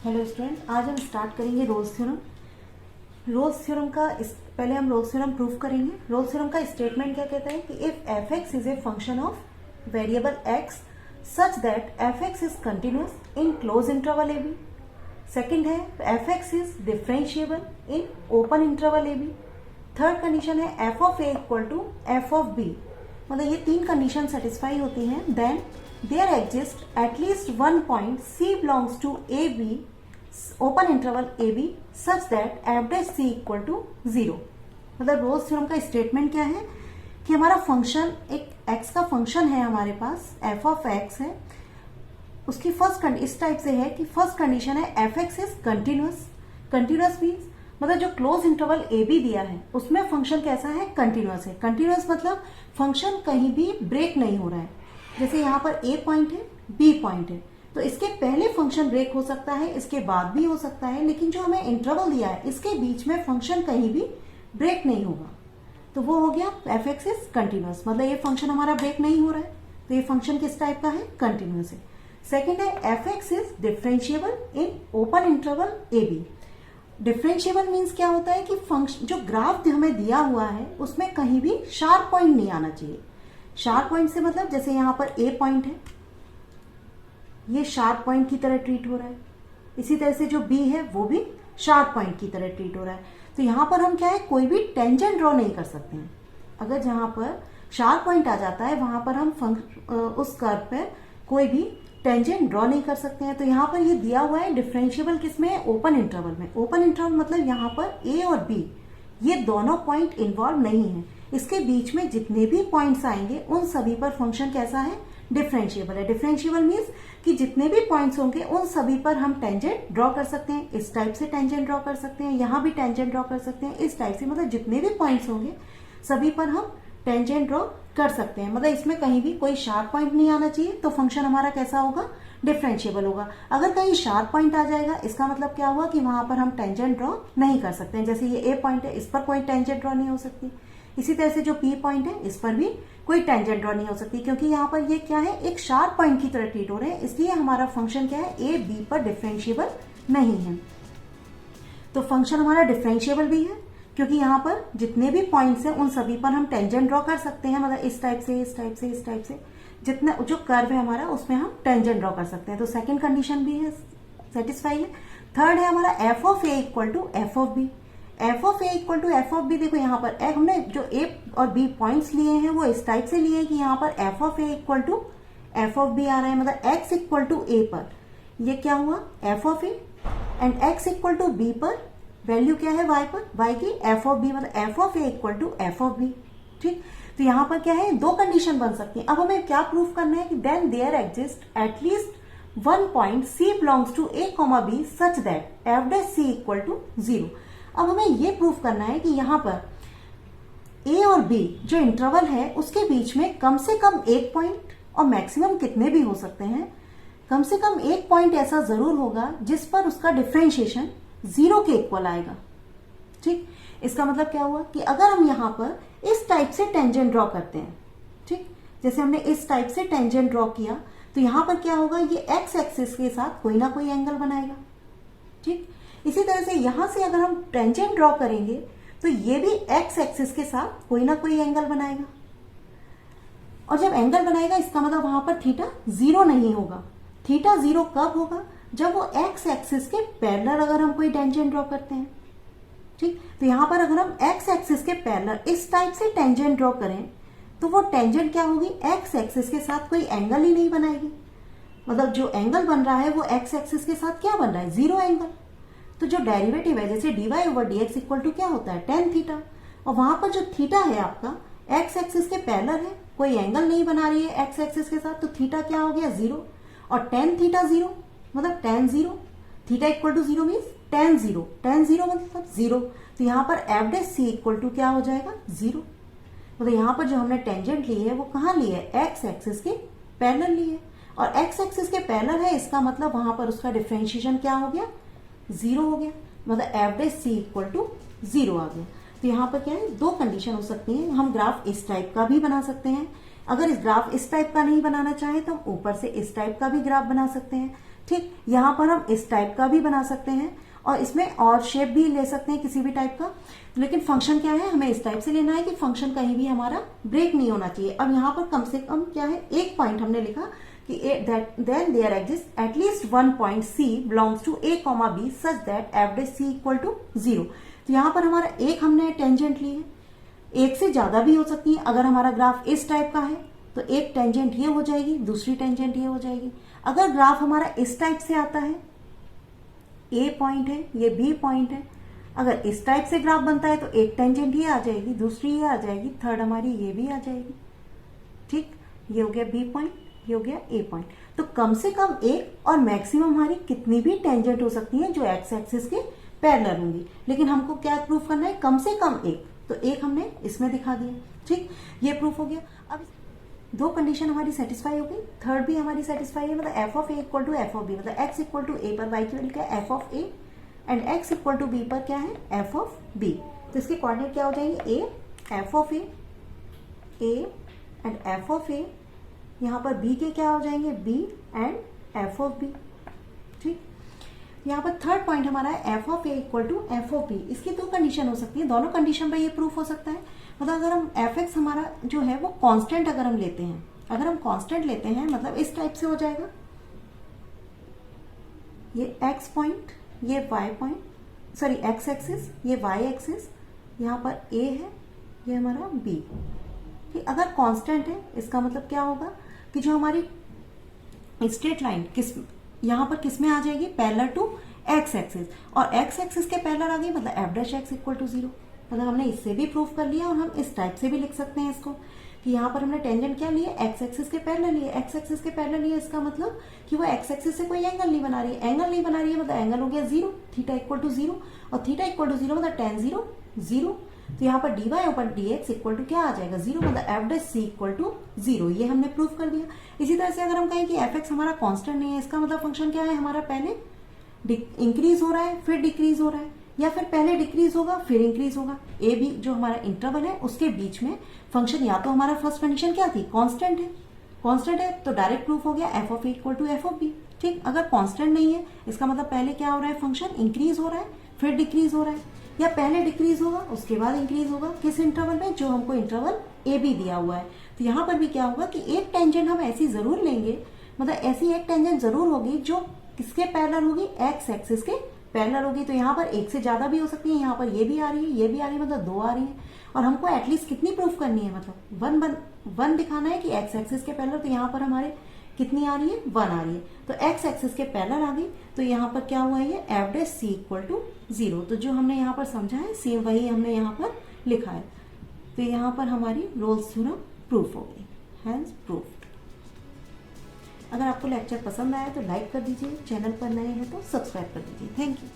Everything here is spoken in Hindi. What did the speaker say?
हेलो स्टूडेंट, आज हम स्टार्ट करेंगे रोल्स थ्योरम। रोल्स थ्योरम का पहले हम रोल्स थ्योरम प्रूफ करेंगे। रोल्स थ्योरम का स्टेटमेंट क्या कहता है कि if F X is a function of variable X such that F X is continuous in close interval A B. Second है F X is differentiable in open interval A B. Third condition है F of A equal to F of B. मतलब ये तीन कंडीशन सेटिस्फाई होती हैं, then there exist at least one point C belongs to A B open interval A B such that F dash C equal to 0। मतलब रोल्स थ्योरम का स्टेटमेंट क्या है कि हमारा फंक्शन एक एक्स का फंक्शन है, हमारे पास एफ ऑफ एक्स है। उसकी फर्स्ट इस टाइप से है कि फर्स्ट कंडीशन है F X is continuous. Continuous means मतलब जो क्लोज इंटरवल ए बी दिया है उसमें फंक्शन कैसा है, कंटिन्यूस है। कंटिन्यूस मतलब फंक्शन कहीं भी ब्रेक नहीं हो रहा है। जैसे यहाँ पर ए पॉइंट है, बी पॉइंट है, तो इसके पहले फंक्शन ब्रेक हो सकता है, इसके बाद भी हो सकता है, लेकिन जो हमें इंटरवल दिया है इसके बीच में फंक्शन कहीं भी ब्रेक नहीं होगा। तो वो हो गया एफ एक्स इज कंटिन्यूस, मतलब ये फंक्शन हमारा ब्रेक नहीं हो रहा है, तो ये फंक्शन किस टाइप का है, कंटिन्यूस है। सेकेंड है F X is differentiable in open interval A B. Differentiable means क्या होता है कि फंक्शन जो ग्राफ हमें दिया हुआ है उसमें कहीं भी शार्प पॉइंट नहीं आना चाहिए। शार्प पॉइंट से मतलब जैसे यहाँ पर ए पॉइंट है, ये शार्प पॉइंट की तरह ट्रीट हो रहा है, इसी तरह से जो बी है वो भी शार्प पॉइंट की तरह ट्रीट हो रहा है। तो यहाँ पर हम क्या है, कोई भी टेंजेंट ड्रॉ नहीं कर सकते हैं। अगर जहां पर शार्प पॉइंट आ जाता है वहां पर हम उस कर्व पर कोई भी टेंजेंट ड्रॉ नहीं कर सकते हैं। तो यहाँ पर ये दिया हुआ है डिफरेंशिएबल किसमें है, ओपन इंटरवल में। ओपन इंटरवल मतलब यहाँ पर ए और बी ये दोनों पॉइंट इन्वॉल्व नहीं है, इसके बीच में जितने भी पॉइंट्स आएंगे उन सभी पर फंक्शन कैसा है, डिफरेंशिएबल है। डिफरेंशिएबल मीन्स कि जितने भी पॉइंट्स होंगे उन सभी पर हम टेंजेंट ड्रॉ कर सकते हैं। इस टाइप से टेंजेंट ड्रॉ कर सकते हैं, यहाँ भी टेंजेंट ड्रॉ कर सकते हैं, इस टाइप से, मतलब जितने भी पॉइंट्स होंगे सभी पर हम टेंजेंट ड्रॉ कर सकते हैं। मतलब इसमें कहीं भी कोई शार्प पॉइंट नहीं आना चाहिए, तो फंक्शन हमारा कैसा होगा, डिफरेंशिएबल होगा। अगर कहीं शार्प पॉइंट आ जाएगा इसका मतलब क्या हुआ कि वहां पर हम टेंजेंट ड्रॉ नहीं कर सकते हैं। जैसे ये ए पॉइंट है, इस पर कोई टेंजेंट ड्रॉ नहीं हो सकती। इसी तरह से जो पी पॉइंट है इस पर भी कोई टेंजेंट ड्रॉ नहीं हो सकती, क्योंकि यहाँ पर ये क्या है, एक शार्प पॉइंट की तरह ट्रीट हो रहे हैं, इसलिए हमारा फंक्शन क्या है, ए बी पर डिफरेंशिएबल नहीं है। तो फंक्शन हमारा डिफरेंशिएबल भी है क्योंकि यहाँ पर जितने भी पॉइंट्स हैं उन सभी पर हम टेंजेंट ड्रॉ कर सकते हैं। मतलब इस टाइप से, इस टाइप से, इस टाइप से, जितना जो कर्व है हमारा उसमें हम टेंजेंट ड्रॉ कर सकते हैं। तो सेकंड कंडीशन भी है, सेटिस्फाई है। थर्ड है हमारा F of A equal to F of B. F of A equal to F of B, देखो यहाँ पर हमने जो ए और बी पॉइंट्स लिए हैं वो इस टाइप से लिए हैं कि यहाँ पर F of A equal to F of B आ रहा है। मतलब एक्स इक्वल टू ए पर ये क्या हुआ, F of A, and X equal to B पर वैल्यू क्या है, वाई पर, वाई की एफ ऑफ बी, मतलब F of A equal to F of B. ठीक, तो यहाँ पर क्या है, दो कंडीशन बन सकती है। अब हमें क्या प्रूफ करना है कि then there exist at least one point C belongs to A comma B such that F dash C equal to 0। अब हमें ये प्रूफ करना है कि यहाँ पर ए और बी जो इंटरवल है उसके बीच में कम से कम एक पॉइंट और मैक्सिमम कितने भी हो सकते हैं, कम से कम एक पॉइंट ऐसा जरूर होगा जिस पर उसका डिफरेंशिएशन 0 के इक्वल आएगा। ठीक, इसका मतलब क्या हुआ कि अगर हम यहाँ पर इस टाइप से टेंजेंट ड्रॉ करते हैं, ठीक, जैसे हमने इस टाइप से टेंजेंट ड्रॉ किया, तो यहाँ पर क्या होगा, ये एक्स एक्सिस के साथ कोई ना कोई एंगल बनाएगा। ठीक, इसी तरह से यहां से अगर हम टेंजेंट ड्रॉ करेंगे तो ये भी एक्स एक्सिस के साथ कोई ना कोई एंगल बनाएगा, और जब एंगल बनाएगा इसका मतलब वहां पर थीटा 0 नहीं होगा। थीटा 0 कब होगा, जब वो एक्स एक्सिस के पैरेलल अगर हम कोई टेंजेंट ड्रॉ करते हैं। ठीक, तो यहां पर अगर हम एक्स एक्सिस के पैरेलल इस टाइप से टेंजेंट ड्रॉ करें तो वो टेंजेंट क्या होगी, एक्स एक्सिस के साथ कोई एंगल ही नहीं बनाएगी। मतलब जो एंगल बन रहा है वो एक्स एक्सिस के साथ क्या बन रहा है, 0 एंगल। तो जो डेरिवेटिव है जैसे dy over dx equal to क्या होता है, tan थीटा, और वहां पर जो थीटा है आपका एक्स एक्सिस के पैरेलल है, कोई एंगल नहीं बना रही है एक्स एक्सिस के साथ, तो थीटा क्या हो गया, 0, और tan थीटा 0 मतलब tan 0, theta equal to 0 means tan 0, tan 0 मतलब 0। तो यहाँ पर F dash C equal to क्या हो जाएगा, 0। मतलब यहाँ पर जो हमने टेंजेंट ली है वो कहाँ ली है, एक्स एक्सिस के पैरेलल ली है, और एक्स एक्सिस के पैरेलल है, इसका मतलब वहां पर उसका डिफरेंशिएशन क्या हो गया, 0 हो गया। मतलब F dash C equal to 0 आ गया। तो यहाँ पर क्या है, दो कंडीशन हो सकती है। हम ग्राफ इस टाइप का भी बना सकते हैं, अगर इस ग्राफ इस टाइप का नहीं बनाना चाहे तो हम ऊपर से इस टाइप का भी ग्राफ बना सकते हैं। ठीक, यहाँ पर हम इस टाइप का भी बना सकते हैं और इसमें और शेप भी ले सकते हैं किसी भी टाइप का, लेकिन फंक्शन क्या है, हमें इस टाइप से लेना है कि फंक्शन कहीं भी हमारा ब्रेक नहीं होना चाहिए। अब यहाँ पर कम से कम क्या है, एक पॉइंट हमने लिखा कि then there exist at least one point C belongs to a, b such that average c equal to 0। तो यहाँ पर हमारा एक हमने टेंजेंट ली है, एक से ज्यादा भी हो सकती है। अगर हमारा ग्राफ इस टाइप का है तो एक टेंजेंट ये हो जाएगी, दूसरी टेंजेंट ये हो जाएगी। अगर ग्राफ हमारा इस टाइप से आता है, ए पॉइंट है, ये बी पॉइंट है, अगर इस टाइप से ग्राफ बनता है तो एक टेंजेंट ये आ जाएगी, दूसरी ये आ जाएगी, थर्ड हमारी ये भी आ जाएगी। ठीक, ये हो गया बी पॉइंट, ये हो गया ए पॉइंट। तो कम से कम एक और मैक्सिमम हमारी कितनी भी टेंजेंट हो सकती है जो एक्स एक्सिस के पैरेलल होंगी, लेकिन हमको क्या प्रूफ करना है, कम से कम एक। तो एक हमने इसमें दिखा दिया। ठीक, ये प्रूफ हो गया। अब दो कंडीशन हमारी सेटिस्फाई हो गई, थर्ड भी हमारी सेटिस्फाई है, मतलब F of A equal to F of B, मतलब एक्स इक्वल टू ए पर वाई की वैल्यू क्या है, F of A, and X equal to B पर क्या है, एफ ऑफ बी। तो इसके कोऑर्डिनेट क्या हो जाएंगे, A F of A and F of A, यहाँ पर बी के क्या हो जाएंगे, B and F of B. ठीक, यहाँ पर थर्ड पॉइंट हमारा है F of A equal to F of B. इसकी दो कंडीशन हो सकती है, दोनों कंडीशन पर ये प्रूफ हो सकता है। मतलब अगर हम एफ एक्स हमारा जो है वो कांस्टेंट अगर हम लेते हैं, अगर हम कांस्टेंट लेते हैं मतलब इस टाइप से हो जाएगा, ये एक्स पॉइंट, ये Y point, sorry X axis, ये वाई एक्सिस, यहाँ पर ए है, ये हमारा बी। ठीक, अगर कांस्टेंट है इसका मतलब क्या होगा कि जो हमारी स्ट्रेट लाइन किस यहाँ पर किस में आ जाएगी, पैरेलल टू एक्स एक्सिस, और एक्स एक्सिस के पैरेलल आ गई, मतलब F dash X equal to 0। मतलब हमने इससे भी प्रूफ कर लिया और हम इस टाइप से भी लिख सकते हैं इसको कि यहाँ पर हमने टेंजेंट क्या लिए, एक्स एक्सिस के पैरेलल लिए, एक्स एक्सिस के पैरेलल लिए, इसका मतलब कि वो एक्स एक्सिस से कोई एंगल नहीं बना रही है, एंगल नहीं बना रही है, मतलब एंगल हो गया 0, थीटा इक्वल टू 0, और थीटा इक्वल टू 0 मतलब tan 0 0। तो यहाँ पर dy ऊपर dx इक्वल टू क्या आ जाएगा, 0, मतलब F dash C equal to 0। ये हमने प्रूफ कर दिया। इसी तरह से अगर हम कहें कि एफ एक्स हमारा कांस्टेंट नहीं है, इसका मतलब फंक्शन क्या है, हमारा पहले इंक्रीज हो रहा है फिर डिक्रीज हो रहा है, या फिर पहले डिक्रीज होगा फिर इंक्रीज होगा। ए बी जो हमारा इंटरवल है उसके बीच में फंक्शन, या तो हमारा फर्स्ट कंडीशन क्या थी, कांस्टेंट है, कांस्टेंट है तो डायरेक्ट प्रूफ हो गया F of A equal to F of B. ठीक, अगर कांस्टेंट नहीं है इसका मतलब पहले क्या हो रहा है, फंक्शन इंक्रीज हो रहा है फिर डिक्रीज हो रहा है, या पहले डिक्रीज होगा उसके बाद इंक्रीज होगा, किस इंटरवल में, जो हमको इंटरवल ए बी दिया हुआ है। तो यहाँ पर भी क्या होगा कि एक टेंजेंट हम ऐसी जरूर लेंगे, मतलब ऐसी एक टेंजेंट जरूर होगी जो किसके पैरेलल होगी, एक्स एक्सिस के पैरेलल होगी। तो यहाँ पर एक से ज्यादा भी हो सकती है, यहाँ पर ये भी आ रही है, ये भी आ रही है, मतलब 2 आ रही है। और हमको एटलीस्ट कितनी प्रूफ करनी है, मतलब वन दिखाना है कि एक्स एक्सिस के पैरेलल। तो यहाँ पर हमारे कितनी आ रही है, 1 आ रही है, तो एक्स एक्सिस के पैरेलल आ गई। तो यहाँ पर क्या हुआ, ये F dash C equal to 0। तो जो हमने यहाँ पर समझा है सेम वही हमने यहाँ पर लिखा है। तो यहाँ पर हमारी रोल्स थ्योरम प्रूफ हो गई, हैंस प्रूफ। अगर आपको लेक्चर पसंद आया तो लाइक कर दीजिए, चैनल पर नए हैं तो सब्सक्राइब कर दीजिए। Thank you.